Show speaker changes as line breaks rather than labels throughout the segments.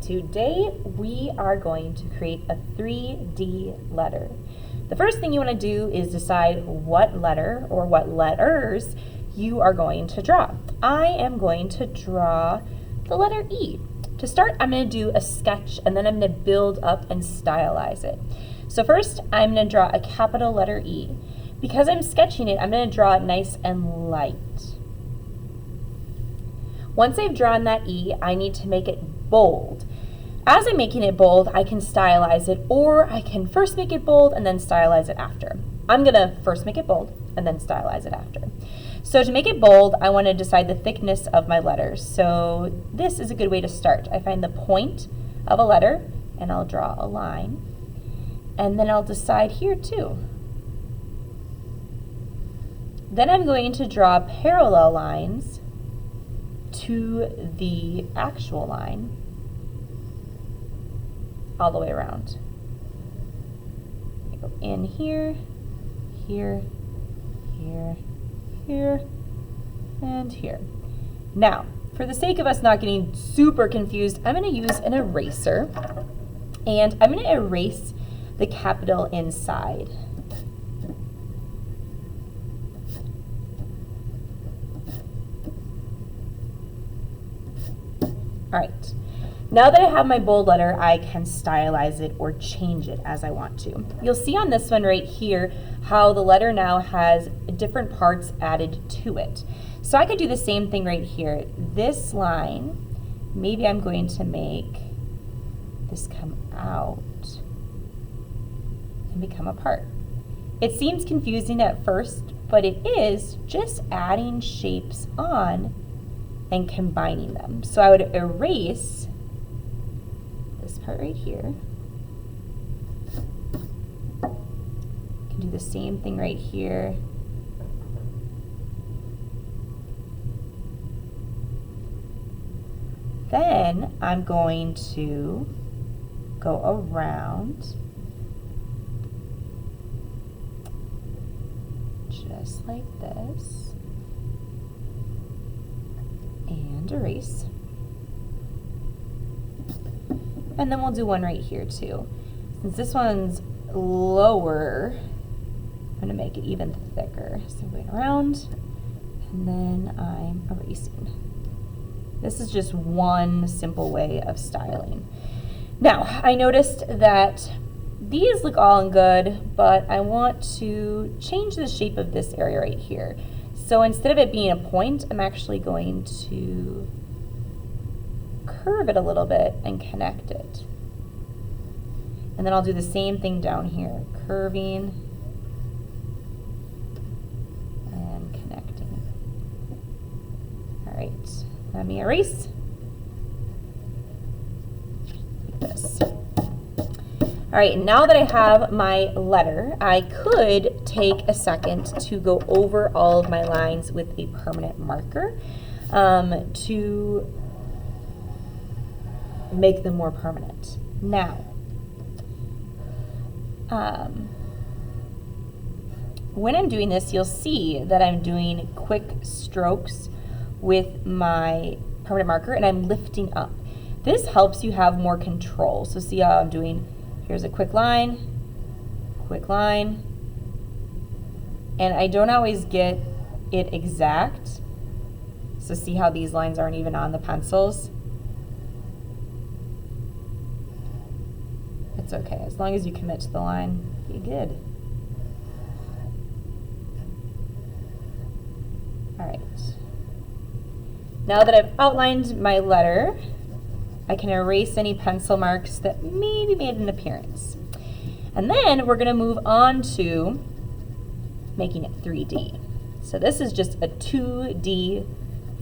Today we are going to create a 3D letter. The first thing you want to do is decide what letter or what letters you are going to draw. I am going to draw the letter E. To start, I'm going to do a sketch and then I'm going to build up and stylize it. So first, I'm going to draw a capital letter E. Because I'm sketching it, I'm going to draw it nice and light. Once I've drawn that E, I need to make it bold. As I'm making it bold, I can stylize it, or I can first make it bold and then stylize it after. I'm going to first make it bold and then stylize it after. So to make it bold, I want to decide the thickness of my letters. So this is a good way to start. I find the point of a letter and I'll draw a line. And then I'll decide here too. Then I'm going to draw parallel lines to the actual line all the way around. I go in here, here, here, here, and here. Now, for the sake of us not getting super confused, I'm going to use an eraser, and I'm going to erase the capital inside. All right. Now that I have my bold letter, I can stylize it or change it as I want to. You'll see on this one right here how the letter now has different parts added to it. So I could do the same thing right here. This line, maybe I'm going to make this come out and become a part. It seems confusing at first, but it is just adding shapes on and combining them. So I would erase this part right here. Can do the same thing right here. Then I'm going to go around just like this and erase. And then we'll do one right here too. Since this one's lower, I'm going to make it even thicker. So I'm going around, and then I'm erasing. This is just one simple way of styling. Now, I noticed that these look all good, but I want to change the shape of this area right here. So instead of it being a point, I'm actually going to curve it a little bit and connect it. And then I'll do the same thing down here, curving and connecting. All right, let me erase like this. All right, now that I have my letter, I could take a second to go over all of my lines with a permanent marker to make them more permanent. Now, when I'm doing this, you'll see that I'm doing quick strokes with my permanent marker and I'm lifting up. This helps you have more control. So see how I'm doing, here's a quick line, and I don't always get it exact. So see how these lines aren't even on the pencils? It's okay, as long as you commit to the line, you're good. All right. Now that I've outlined my letter, I can erase any pencil marks that maybe made an appearance. And then we're gonna move on to making it 3D. So this is just a 2D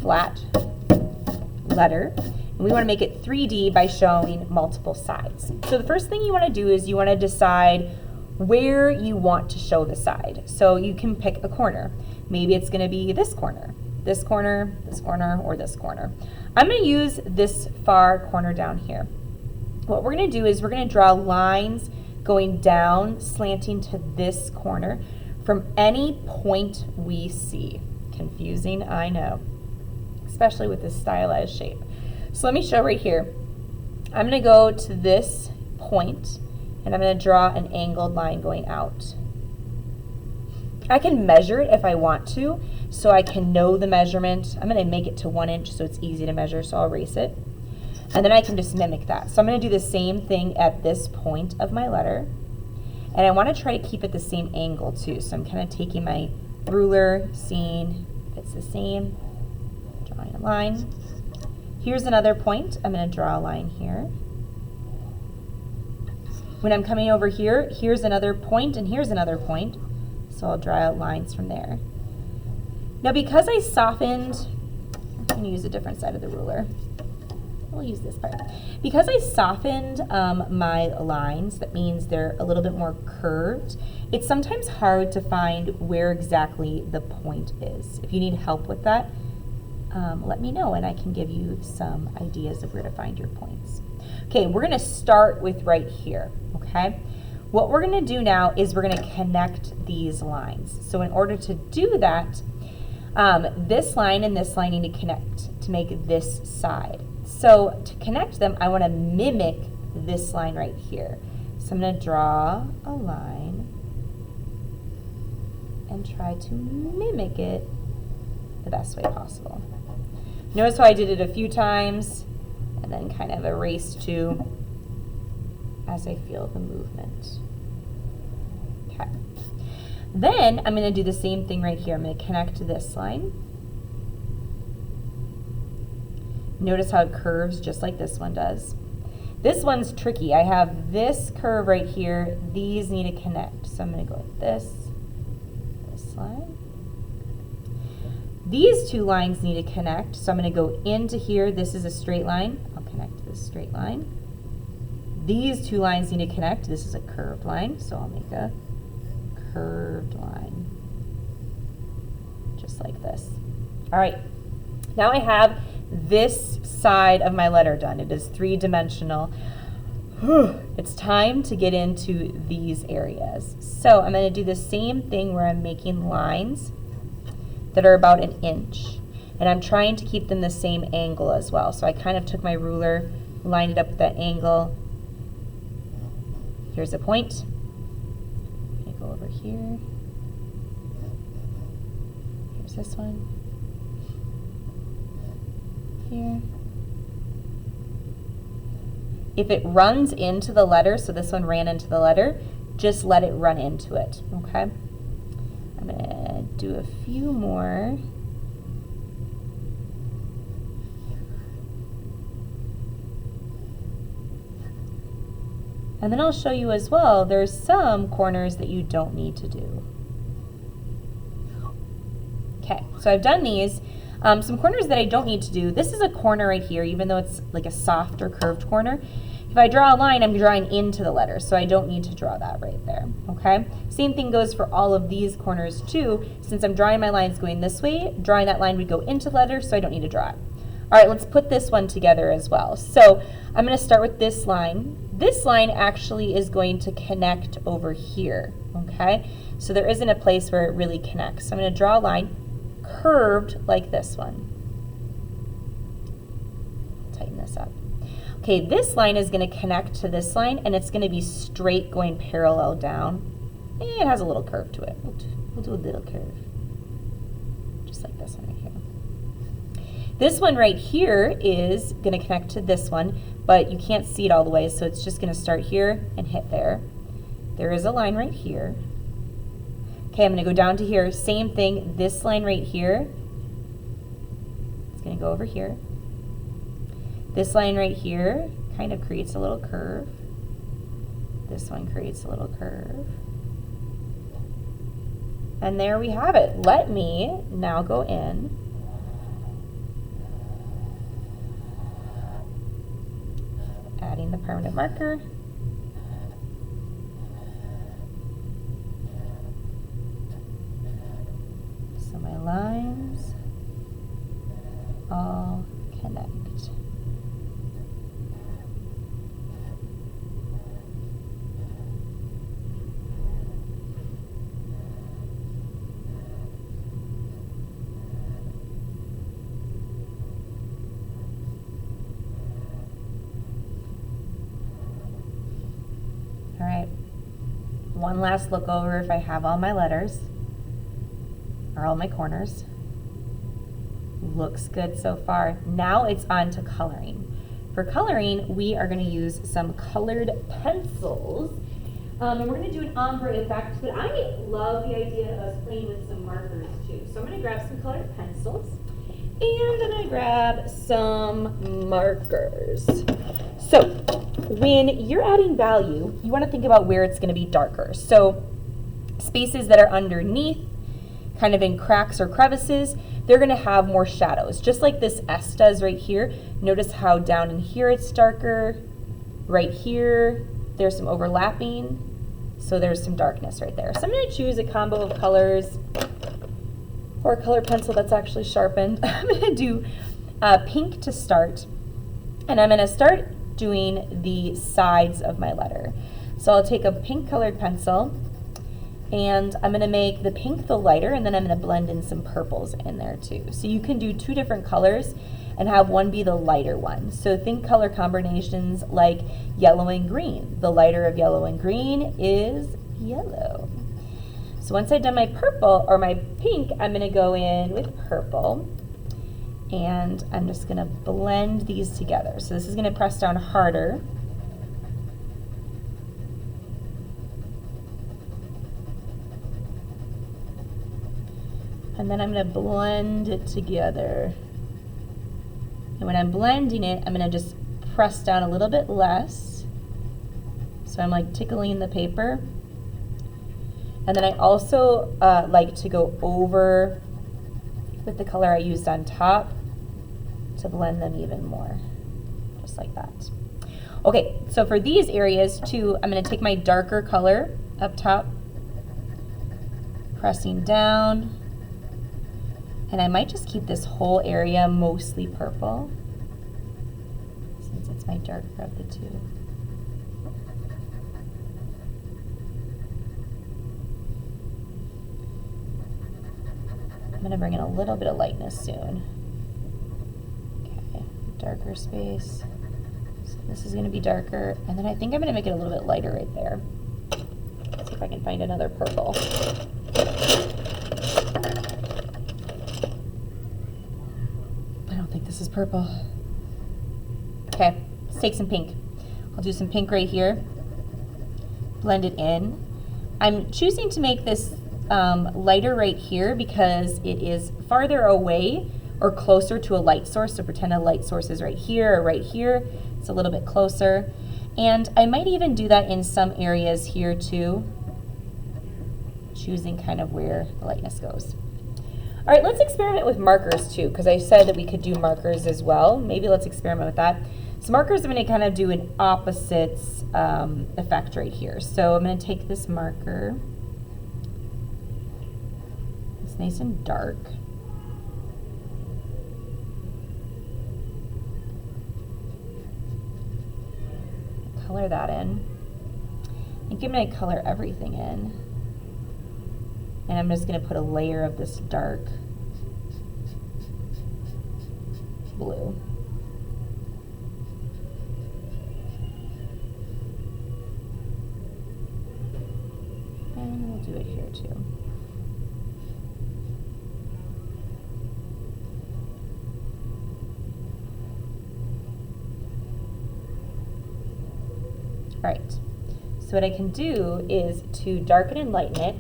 flat letter. And we wanna make it 3D by showing multiple sides. So the first thing you wanna do is you wanna decide where you want to show the side. So you can pick a corner. Maybe it's gonna be this corner, this corner, this corner, or this corner. I'm going to use this far corner down here. What we're going to do is we're going to draw lines going down, slanting to this corner from any point we see. Confusing, I know, especially with this stylized shape. So let me show right here. I'm going to go to this point, and I'm going to draw an angled line going out. I can measure it if I want to, so I can know the measurement. I'm going to make it to 1 inch so it's easy to measure, so I'll erase it. And then I can just mimic that. So I'm going to do the same thing at this point of my letter. And I want to try to keep it the same angle too. So I'm kind of taking my ruler, seeing if it's the same, drawing a line. Here's another point. I'm going to draw a line here. When I'm coming over here, here's another point and here's another point. So I'll draw out lines from there. Now because I softened, I'm going to use a different side of the ruler. We'll use this part. Because I softened my lines, that means they're a little bit more curved. It's sometimes hard to find where exactly the point is. If you need help with that, let me know and I can give you some ideas of where to find your points. Okay, we're going to start with right here, okay? What we're going to do now is we're going to connect these lines. So in order to do that, this line and this line need to connect to make this side. So to connect them, I want to mimic this line right here. So I'm going to draw a line and try to mimic it the best way possible. Notice how I did it a few times and then kind of erase too as I feel the movement. Okay. Then I'm going to do the same thing right here. I'm going to connect to this line. Notice how it curves just like this one does. This one's tricky. I have this curve right here. These need to connect. So I'm going to go with this line. These two lines need to connect. So I'm going to go into here. This is a straight line. I'll connect to this straight line. These two lines need to connect. This is a curved line. So I'll make a curved line. Just like this. All right. Now I have this side of my letter done. It is three-dimensional. It's time to get into these areas. So I'm going to do the same thing where I'm making lines that are about 1 inch. And I'm trying to keep them the same angle as well. So I kind of took my ruler, lined it up with that angle. Here's a point. I'm going to go over here. Here's this one. Here. If it runs into the letter, so this one ran into the letter, just let it run into it, okay? I'm going to do a few more. And then I'll show you as well, there's some corners that you don't need to do. Okay, so I've done these. Some corners that I don't need to do. This is a corner right here, even though it's like a soft or curved corner. If I draw a line, I'm drawing into the letter, so I don't need to draw that right there, okay? Same thing goes for all of these corners too. Since I'm drawing my lines going this way, drawing that line would go into the letter, so I don't need to draw it. All right, let's put this one together as well. So I'm going to start with this line. This line actually is going to connect over here, okay? So there isn't a place where it really connects. So I'm going to draw a line curved like this one. Tighten this up. Okay, this line is going to connect to this line, and it's going to be straight going parallel down. It has a little curve to it. We'll do a little curve. Just like this one right here. This one right here is going to connect to this one, but you can't see it all the way, so it's just going to start here and hit there. There is a line right here. Okay, I'm going to go down to here. Same thing, this line right here, it's going to go over here. This line right here kind of creates a little curve. This one creates a little curve. And there we have it. Let me now go in. Adding the permanent marker. So my lines all connect. One last look over if I have all my letters or all my corners. Looks good so far. Now it's on to coloring. For coloring, we are going to use some colored pencils. And we're going to do an ombre effect, but I love the idea of us playing with some markers too. So I'm going to grab some colored pencils, and I'm going to grab some markers. So when you're adding value, you want to think about where it's going to be darker. So spaces that are underneath, kind of in cracks or crevices, they're going to have more shadows, just like this S does right here. Notice how down in here it's darker. Right here, there's some overlapping. So there's some darkness right there. So I'm going to choose a combo of colors or a color pencil that's actually sharpened. I'm going to do pink to start. And I'm going to start doing the sides of my letter. So I'll take a pink colored pencil, and I'm going to make the pink the lighter, and then I'm going to blend in some purples in there too. So you can do two different colors and have one be the lighter one. So think color combinations like yellow and green. The lighter of yellow and green is yellow. So once I've done my purple or my pink, I'm going to go in with purple, and I'm just going to blend these together. So this is going to press down harder. And then I'm going to blend it together. And when I'm blending it, I'm going to just press down a little bit less. So I'm like tickling the paper. And then I also like to go over with the color I used on top to blend them even more, just like that. Okay, so for these areas too, I'm going to take my darker color up top, pressing down. And I might just keep this whole area mostly purple, since it's my darker of the two. I'm going to bring in a little bit of lightness soon. Okay, darker space. So this is going to be darker, and then I think I'm going to make it a little bit lighter right there. Let's see if I can find another purple. This is purple. Okay, let's take some pink. I'll do some pink right here. Blend it in. I'm choosing to make this lighter right here because it is farther away or closer to a light source. So pretend a light source is right here or right here. It's a little bit closer. And I might even do that in some areas here too, choosing kind of where the lightness goes. All right, let's experiment with markers too, because I said that we could do markers as well. Maybe let's experiment with that. So markers, I'm going to kind of do an opposites effect right here. So I'm going to take this marker. It's nice and dark. Color that in. I think I'm going to color everything in. And I'm just going to put a layer of this dark blue. And we'll do it here too. All right, so what I can do is to darken and lighten it,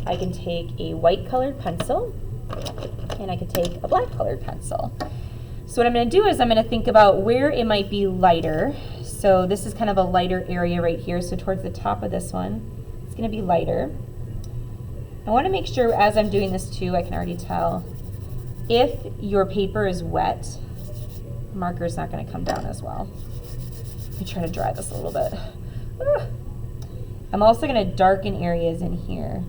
I can take a white colored pencil and I can take a black colored pencil. So what I'm going to do is I'm going to think about where it might be lighter. So this is kind of a lighter area right here. So towards the top of this one, it's going to be lighter. I want to make sure as I'm doing this too, I can already tell if your paper is wet, the marker is not going to come down as well. Let me try to dry this a little bit. I'm also going to darken areas in here.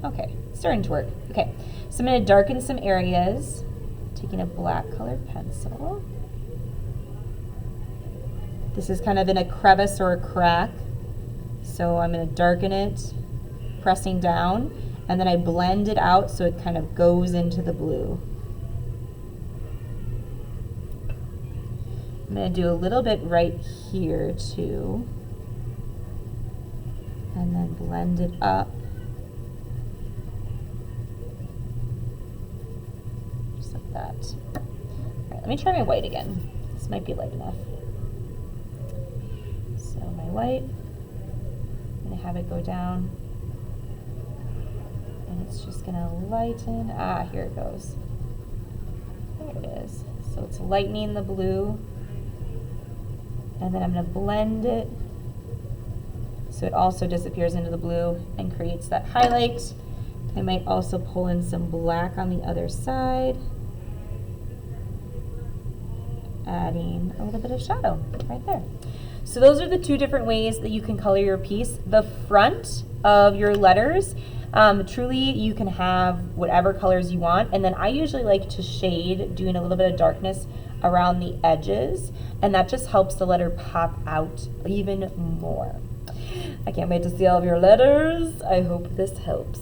Okay, it's starting to work. Okay, so I'm going to darken some areas, taking a black colored pencil. This is kind of in a crevice or a crack, so I'm going to darken it, pressing down, and then I blend it out so it kind of goes into the blue. I'm going to do a little bit right here too. and then blend it up. Just like that. All right, let me try my white again. This might be light enough. So my white, I'm gonna have it go down, and it's just gonna lighten. Ah, here it goes. There it is. So it's lightening the blue, and then I'm gonna blend it so it also disappears into the blue and creates that highlight. I might also pull in some black on the other side, adding a little bit of shadow right there. So those are the two different ways that you can color your piece. The front of your letters, truly you can have whatever colors you want, and then I usually like to shade, doing a little bit of darkness around the edges, and that just helps the letter pop out even more. I can't wait to see all of your letters. I hope this helps.